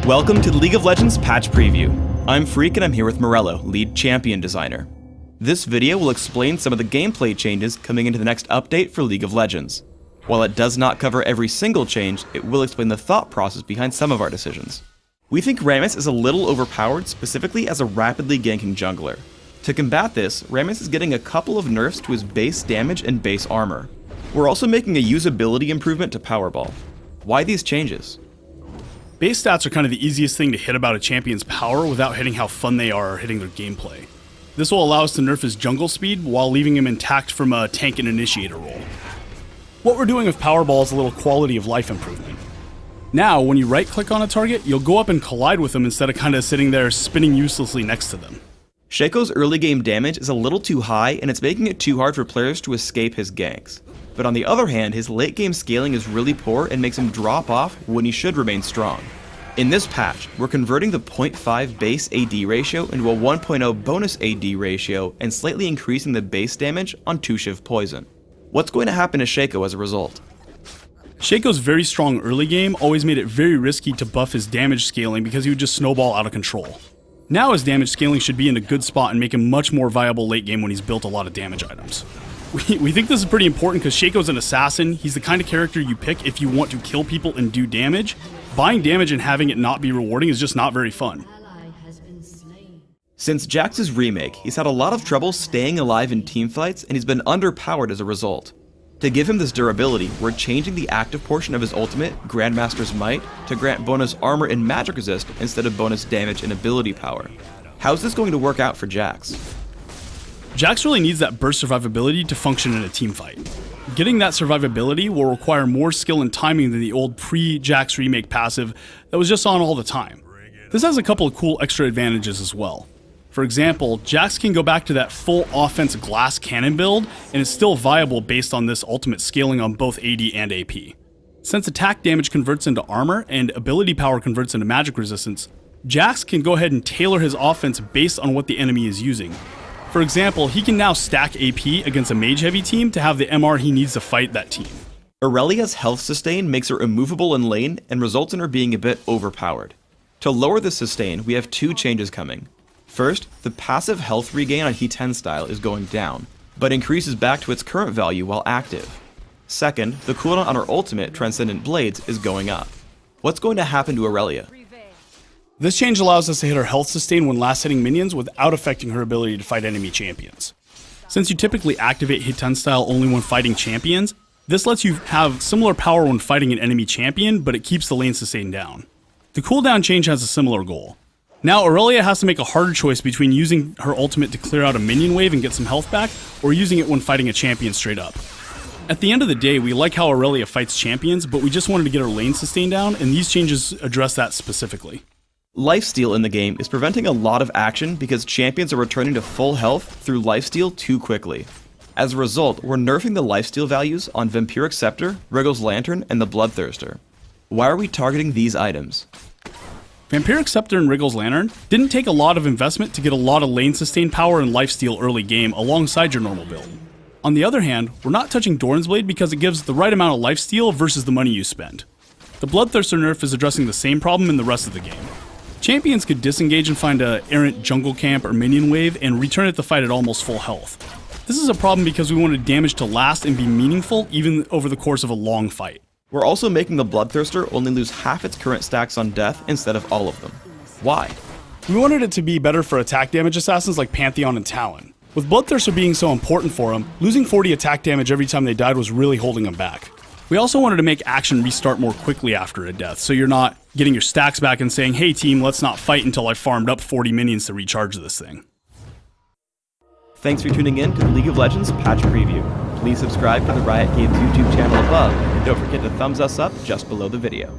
Welcome to the League of Legends Patch Preview. I'm Freak and I'm here with Morello, lead champion designer. This video will explain some of the gameplay changes coming into the next update for League of Legends. While it does not cover every single change, it will explain the thought process behind some of our decisions. We think Rammus is a little overpowered, specifically as a rapidly ganking jungler. To combat this, Rammus is getting a couple of nerfs to his base damage and base armor. We're also making a usability improvement to Powerball. Why these changes? Base stats are kind of the easiest thing to hit about a champion's power without hitting how fun they are or hitting their gameplay. This will allow us to nerf his jungle speed while leaving him intact from a tank and initiator role. What we're doing with Powerball is a little quality of life improvement. Now, when you right click on a target, you'll go up and collide with them instead of kind of sitting there spinning uselessly next to them. Shaco's early game damage is a little too high and it's making it too hard for players to escape his ganks. But on the other hand, his late game scaling is really poor and makes him drop off when he should remain strong. In this patch, we're converting the 0.5 base AD ratio into a 1.0 bonus AD ratio and slightly increasing the base damage on 2-Shiv Poison. What's going to happen to Shaco as a result? Shaco's very strong early game always made it very risky to buff his damage scaling because he would just snowball out of control. Now his damage scaling should be in a good spot and make him much more viable late game when he's built a lot of damage items. We think this is pretty important because Shaco's an assassin. He's the kind of character you pick if you want to kill people and do damage. Buying damage and having it not be rewarding is just not very fun. Since Jax's remake, he's had a lot of trouble staying alive in teamfights and he's been underpowered as a result. To give him this durability, we're changing the active portion of his ultimate, Grandmaster's Might, to grant bonus armor and magic resist instead of bonus damage and ability power. How's this going to work out for Jax? Jax really needs that burst survivability to function in a teamfight. Getting that survivability will require more skill and timing than the old pre-Jax remake passive that was just on all the time. This has a couple of cool extra advantages as well. For example, Jax can go back to that full offense glass cannon build and is still viable based on this ultimate scaling on both AD and AP. Since attack damage converts into armor and ability power converts into magic resistance, Jax can go ahead and tailor his offense based on what the enemy is using. For example, he can now stack AP against a mage-heavy team to have the MR he needs to fight that team. Aurelia's health sustain makes her immovable in lane and results in her being a bit overpowered. To lower the sustain, we have two changes coming. First, the passive health regain on He10 style is going down, but increases back to its current value while active. Second, the cooldown on her ultimate, Transcendent Blades, is going up. What's going to happen to Aurelia? This change allows us to hit her health sustain when last hitting minions without affecting her ability to fight enemy champions. Since you typically activate He10 style only when fighting champions, this lets you have similar power when fighting an enemy champion, but it keeps the lane sustain down. The cooldown change has a similar goal. Now Aurelia has to make a harder choice between using her ultimate to clear out a minion wave and get some health back, or using it when fighting a champion straight up. At the end of the day, we like how Aurelia fights champions, but we just wanted to get her lane sustain down, and these changes address that specifically. Lifesteal in the game is preventing a lot of action because champions are returning to full health through lifesteal too quickly. As a result, we're nerfing the lifesteal values on Vampiric Scepter, Wriggle's Lantern, and the Bloodthirster. Why are we targeting these items? Vampiric Scepter and Wriggle's Lantern didn't take a lot of investment to get a lot of lane sustain power and lifesteal early game alongside your normal build. On the other hand, we're not touching Doran's Blade because it gives the right amount of lifesteal versus the money you spend. The Bloodthirster nerf is addressing the same problem in the rest of the game. Champions could disengage and find a errant jungle camp or minion wave and return it to fight at almost full health. This is a problem because we wanted damage to last and be meaningful even over the course of a long fight. We're also making the Bloodthirster only lose half its current stacks on death instead of all of them. Why? We wanted it to be better for attack damage assassins like Pantheon and Talon. With Bloodthirster being so important for him, losing 40 attack damage every time they died was really holding him back. We also wanted to make action restart more quickly after a death, so you're not getting your stacks back and saying, hey team, let's not fight until I farmed up 40 minions to recharge this thing. Thanks for tuning in to the League of Legends Patch Preview. Please subscribe to the Riot Games YouTube channel above, and don't forget to thumbs us up just below the video.